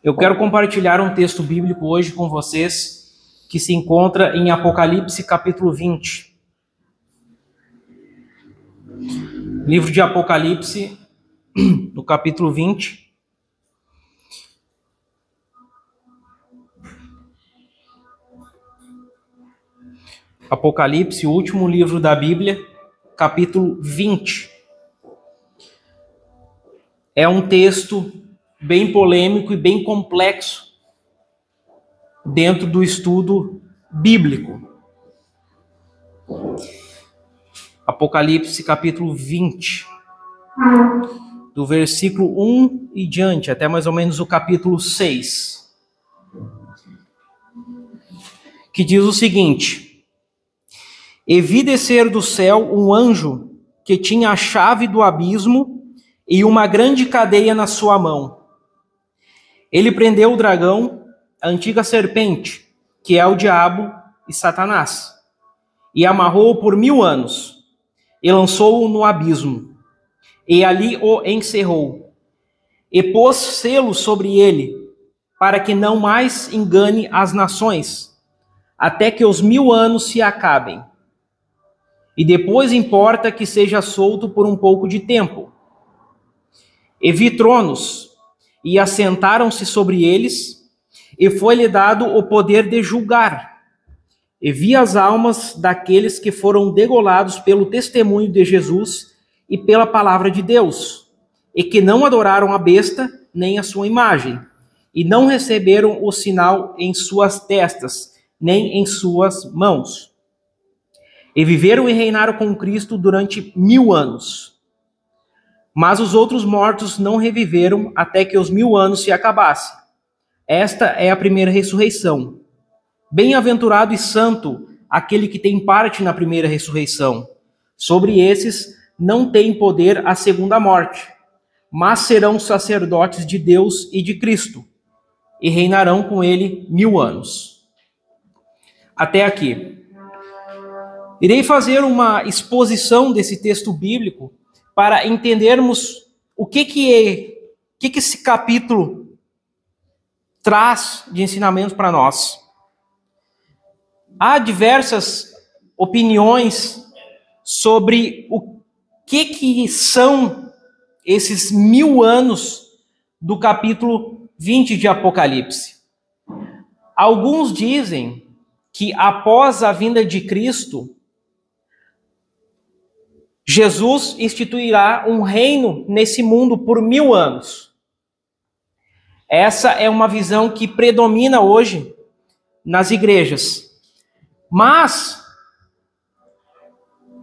Eu quero compartilhar um texto bíblico hoje com vocês que se encontra em Apocalipse capítulo 20. Livro de Apocalipse, no capítulo 20. Apocalipse, o último livro da Bíblia, capítulo 20. É um texto bem polêmico e bem complexo dentro do estudo bíblico. Apocalipse capítulo 20, do versículo 1 e diante, até mais ou menos o capítulo 6, que diz o seguinte: E vi descer do céu um anjo que tinha a chave do abismo e uma grande cadeia na sua mão. Ele prendeu o dragão, a antiga serpente, que é o diabo e Satanás, e amarrou-o por 1000 anos, e lançou-o no abismo, e ali o encerrou, e pôs selo sobre ele, para que não mais engane as nações, até que os 1000 anos se acabem. E depois importa que seja solto por um pouco de tempo. E vi tronos, e assentaram-se sobre eles, e foi-lhe dado o poder de julgar. E vi as almas daqueles que foram degolados pelo testemunho de Jesus e pela palavra de Deus, e que não adoraram a besta nem a sua imagem, e não receberam o sinal em suas testas, nem em suas mãos. E viveram e reinaram com Cristo durante 1000 anos. Mas os outros mortos não reviveram até que os 1000 anos se acabassem. Esta é a primeira ressurreição. Bem-aventurado e santo aquele que tem parte na primeira ressurreição. Sobre esses não tem poder a segunda morte, mas serão sacerdotes de Deus e de Cristo, e reinarão com ele 1000 anos. Até aqui. Irei fazer uma exposição desse texto bíblico para entendermos o que esse capítulo traz de ensinamento para nós. Há diversas opiniões sobre o que são esses 1000 anos do capítulo 20 de Apocalipse. Alguns dizem que após a vinda de Cristo, Jesus instituirá um reino nesse mundo por 1000 anos. Essa é uma visão que predomina hoje nas igrejas. Mas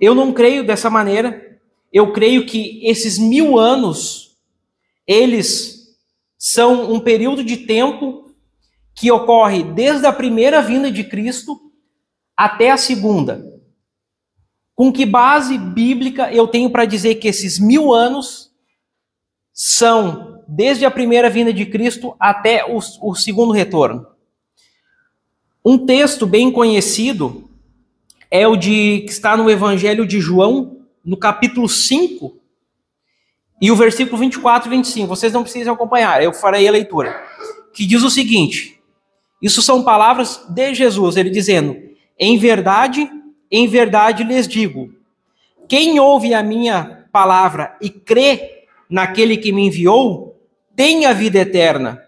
eu não creio dessa maneira. Eu creio que esses 1000 anos, eles são um período de tempo que ocorre desde a primeira vinda de Cristo até a segunda. Com que base bíblica eu tenho para dizer que esses 1000 anos são desde a primeira vinda de Cristo até o segundo retorno? Um texto bem conhecido é o que está no Evangelho de João, no capítulo 5, e o versículo 24 e 25. Vocês não precisam acompanhar, eu farei a leitura. Que diz o seguinte: isso são palavras de Jesus, ele dizendo: em verdade lhes digo, quem ouve a minha palavra e crê naquele que me enviou, tem a vida eterna.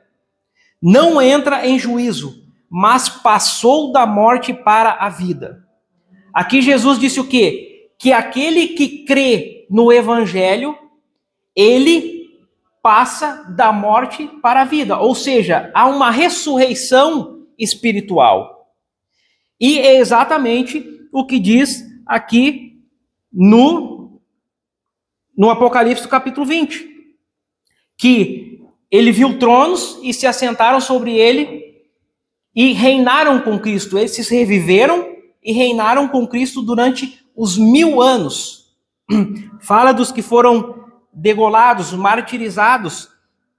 Não entra em juízo, mas passou da morte para a vida. Aqui Jesus disse o quê? Que aquele que crê no Evangelho, ele passa da morte para a vida. Ou seja, há uma ressurreição espiritual. E é exatamente o que diz aqui no Apocalipse do capítulo 20. Que ele viu tronos e se assentaram sobre ele e reinaram com Cristo. Esses reviveram e reinaram com Cristo durante os 1000 anos. Fala dos que foram degolados, martirizados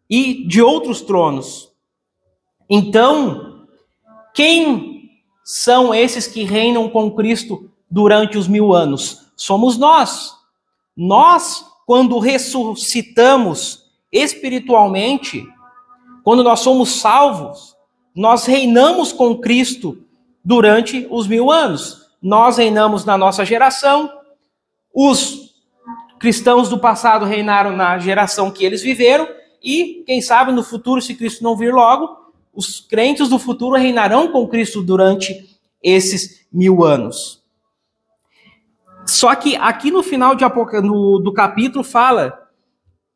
e de outros tronos. Então, quem são esses que reinam com Cristo durante os 1000 anos? Somos nós. Nós, quando ressuscitamos espiritualmente, quando nós somos salvos, nós reinamos com Cristo durante os 1000 anos. Nós reinamos na nossa geração, os cristãos do passado reinaram na geração que eles viveram, e, quem sabe, no futuro, se Cristo não vir logo, os crentes do futuro reinarão com Cristo durante esses 1000 anos. Só que aqui no final do capítulo fala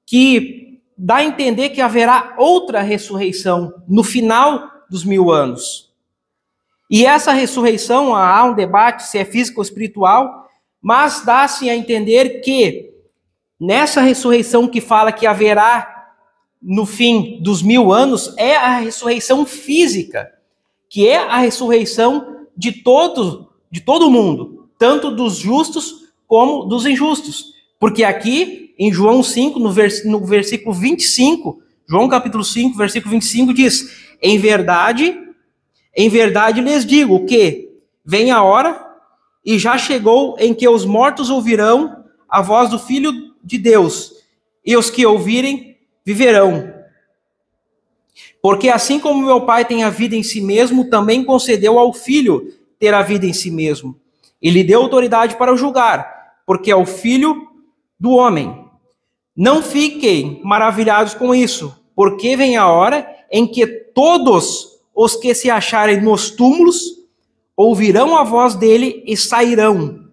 que dá a entender que haverá outra ressurreição no final dos 1000 anos. E essa ressurreição, há um debate se é física ou espiritual, mas dá-se a entender que nessa ressurreição que fala que haverá no fim dos 1000 anos, é a ressurreição física, que é a ressurreição de todo mundo, tanto dos justos como dos injustos. Porque aqui, em João 5, no versículo 25, João capítulo 5, versículo 25 diz: em verdade lhes digo que vem a hora, e já chegou, em que os mortos ouvirão a voz do Filho de Deus, e os que ouvirem viverão. Porque assim como meu Pai tem a vida em si mesmo, também concedeu ao Filho ter a vida em si mesmo. E lhe deu autoridade para julgar, porque é o Filho do homem. Não fiquem maravilhados com isso, porque vem a hora em que todos os que se acharem nos túmulos ouvirão a voz dele e sairão.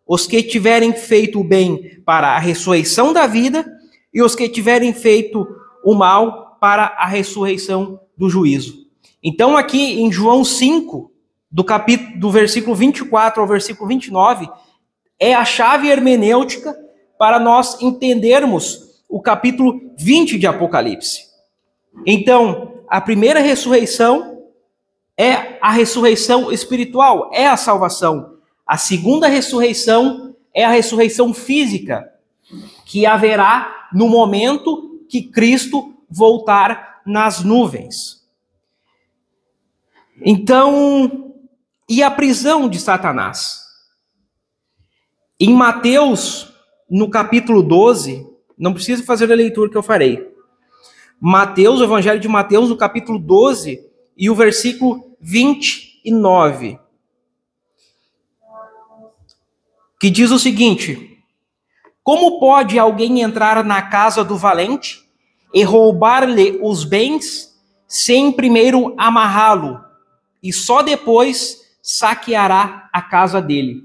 Os que tiverem feito o bem para a ressurreição da vida, e os que tiverem feito o mal para a ressurreição do juízo. Então aqui em João 5, do versículo 24 ao versículo 29, é a chave hermenêutica para nós entendermos o capítulo 20 de Apocalipse. Então, a primeira ressurreição é a ressurreição espiritual, é a salvação. A segunda ressurreição é a ressurreição física, que haverá no momento que Cristo voltar nas nuvens. Então, e a prisão de Satanás? Em Mateus, no capítulo 12, não precisa fazer a leitura que eu farei. Mateus, o Evangelho de Mateus, no capítulo 12, e o versículo 29, que diz o seguinte: como pode alguém entrar na casa do valente e roubar-lhe os bens, sem primeiro amarrá-lo, e só depois saqueará a casa dele?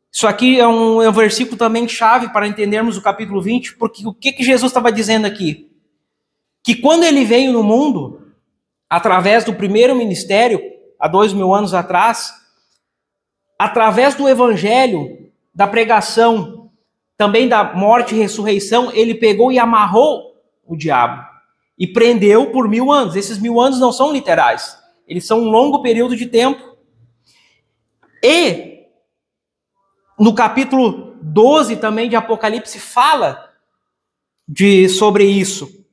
Isso aqui é um versículo também chave para entendermos o capítulo 20, porque o que Jesus estava dizendo aqui? Que quando ele veio no mundo, através do primeiro ministério, há 2000 anos atrás, através do evangelho, da pregação, também da morte e ressurreição, ele pegou e amarrou o diabo e prendeu por 1000 anos. Esses 1000 anos não são literais, eles são um longo período de tempo. E no capítulo 12 também de Apocalipse fala sobre isso.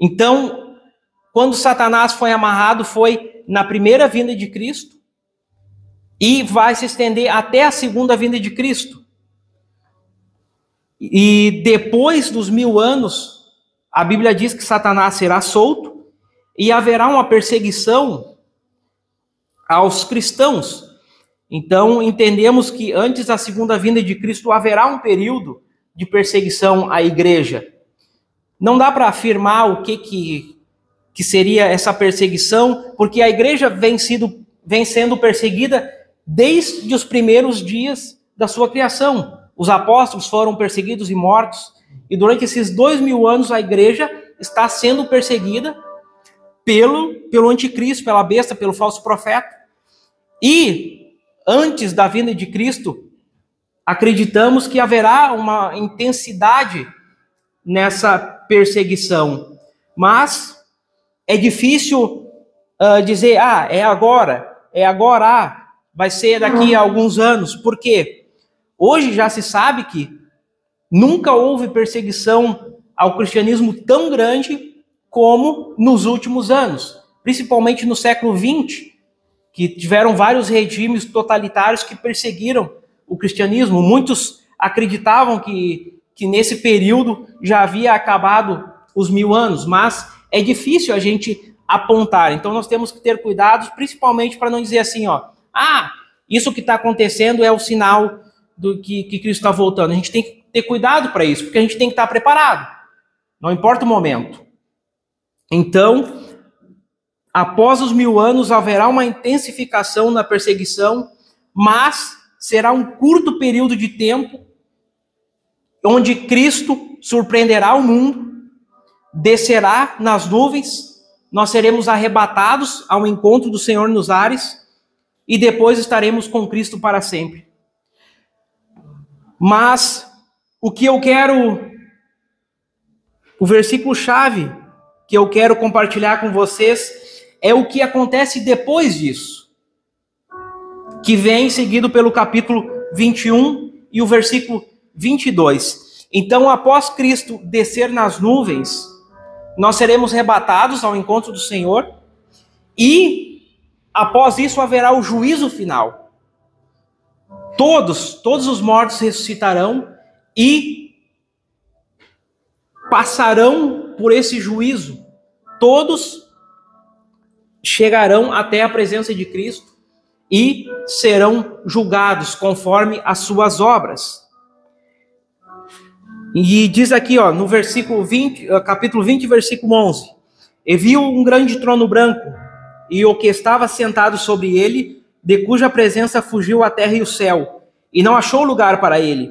Então, quando Satanás foi amarrado, foi na primeira vinda de Cristo e vai se estender até a segunda vinda de Cristo. E depois dos 1000 anos, a Bíblia diz que Satanás será solto e haverá uma perseguição aos cristãos. Então, entendemos que antes da segunda vinda de Cristo haverá um período de perseguição à igreja. Não dá para afirmar o que seria essa perseguição, porque a igreja vem sendo perseguida desde os primeiros dias da sua criação. Os apóstolos foram perseguidos e mortos, e durante esses 2000 anos a igreja está sendo perseguida pelo anticristo, pela besta, pelo falso profeta. E antes da vinda de Cristo, acreditamos que haverá uma intensidade nessa perseguição. Mas é difícil dizer, é agora, vai ser daqui a alguns anos. Por quê? Hoje já se sabe que nunca houve perseguição ao cristianismo tão grande como nos últimos anos, principalmente no século XX, que tiveram vários regimes totalitários que perseguiram o cristianismo. Muitos acreditavam que nesse período já havia acabado os 1000 anos, mas é difícil a gente apontar. Então nós temos que ter cuidados, principalmente para não dizer assim, ó, isso que está acontecendo é o sinal do que Cristo está voltando. A gente tem que ter cuidado para isso, porque a gente tem que estar preparado. Não importa o momento. Então, após os 1000 anos, haverá uma intensificação na perseguição, mas será um curto período de tempo onde Cristo surpreenderá o mundo, descerá nas nuvens, nós seremos arrebatados ao encontro do Senhor nos ares e depois estaremos com Cristo para sempre. Mas o versículo-chave que eu quero compartilhar com vocês é o que acontece depois disso, que vem seguido pelo capítulo 21 e o versículo 22. Então, após Cristo descer nas nuvens, nós seremos arrebatados ao encontro do Senhor e, após isso, haverá o juízo final. Todos os mortos ressuscitarão e passarão por esse juízo. Todos chegarão até a presença de Cristo e serão julgados conforme as suas obras. E diz aqui, ó, no versículo 20, capítulo 20, versículo 11: E viu um grande trono branco, e o que estava sentado sobre ele, de cuja presença fugiu a terra e o céu, e não achou lugar para ele.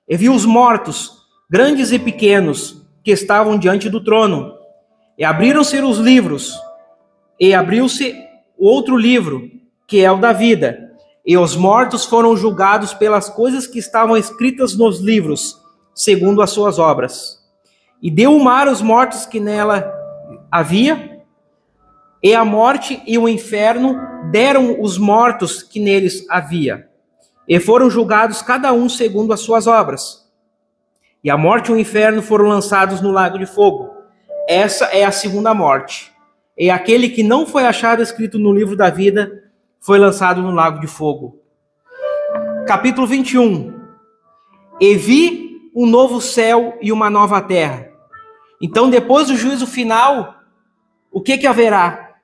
E viu os mortos, grandes e pequenos, que estavam diante do trono. E abriram-se os livros, e abriu-se outro livro, que é o da vida. E os mortos foram julgados pelas coisas que estavam escritas nos livros, segundo as suas obras. E deu o mar os mortos que nela havia, e a morte e o inferno deram os mortos que neles havia. E foram julgados cada um segundo as suas obras. E a morte e o inferno foram lançados no lago de fogo. Essa é a segunda morte. E aquele que não foi achado escrito no livro da vida foi lançado no lago de fogo. Capítulo 21. E vi um novo céu e uma nova terra. Então, depois do juízo final, o que haverá?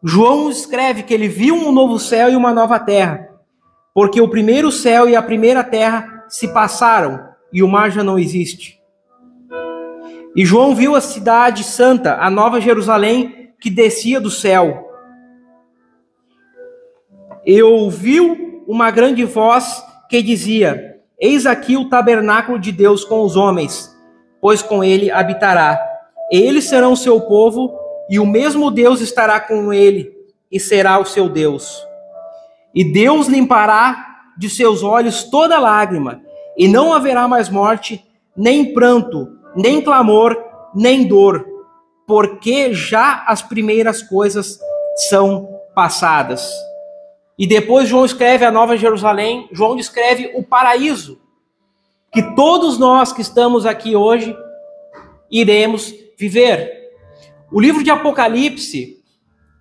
João escreve que ele viu um novo céu e uma nova terra, porque o primeiro céu e a primeira terra se passaram e o mar já não existe. E João viu a cidade santa, a nova Jerusalém, que descia do céu. E ouviu uma grande voz que dizia: Eis aqui o tabernáculo de Deus com os homens, pois com ele habitará. Eles serão o seu povo, e o mesmo Deus estará com ele, e será o seu Deus. E Deus limpará de seus olhos toda lágrima, e não haverá mais morte, nem pranto, nem clamor, nem dor, porque já as primeiras coisas são passadas. E depois João escreve a Nova Jerusalém, João descreve o paraíso, que todos nós que estamos aqui hoje iremos viver. O livro de Apocalipse,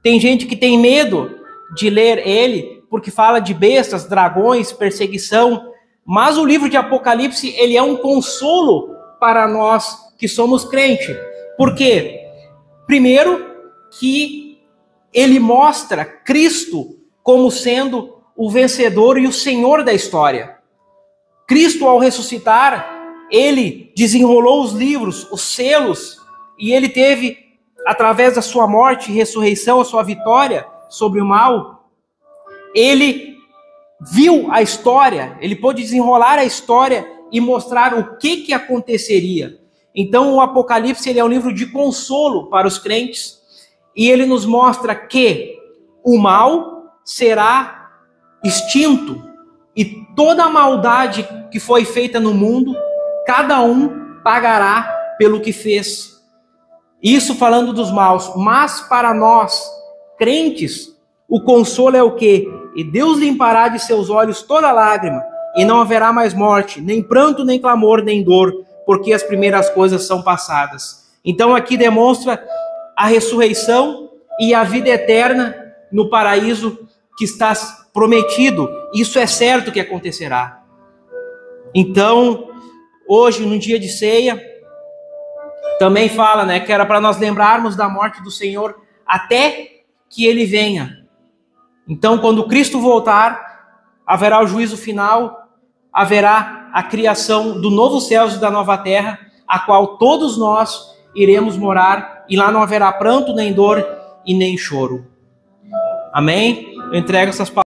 tem gente que tem medo de ler ele, porque fala de bestas, dragões, perseguição, mas o livro de Apocalipse, ele é um consolo para nós que somos crentes. Por quê? Primeiro, que ele mostra Cristo como sendo o vencedor e o Senhor da história. Cristo, ao ressuscitar, ele desenrolou os livros, os selos, e ele teve, através da sua morte e ressurreição, a sua vitória sobre o mal. Ele viu a história, ele pôde desenrolar a história e mostrar o que aconteceria. Então, o Apocalipse, ele é um livro de consolo para os crentes, e ele nos mostra que o mal será extinto, e toda a maldade que foi feita no mundo, cada um pagará pelo que fez. Isso falando dos maus. Mas para nós, crentes, o consolo é o quê? E Deus limpará de seus olhos toda lágrima, e não haverá mais morte, nem pranto, nem clamor, nem dor, porque as primeiras coisas são passadas. Então aqui demonstra a ressurreição e a vida eterna no paraíso que está prometido. Isso é certo que acontecerá. Então, hoje, no dia de ceia, Também fala, né, que era para nós lembrarmos da morte do Senhor até que ele venha. Então, quando Cristo voltar, haverá o juízo final, haverá a criação do novo céu e da nova terra, a qual todos nós iremos morar, e lá não haverá pranto, nem dor e nem choro. Amém? Eu entrego essas palavras.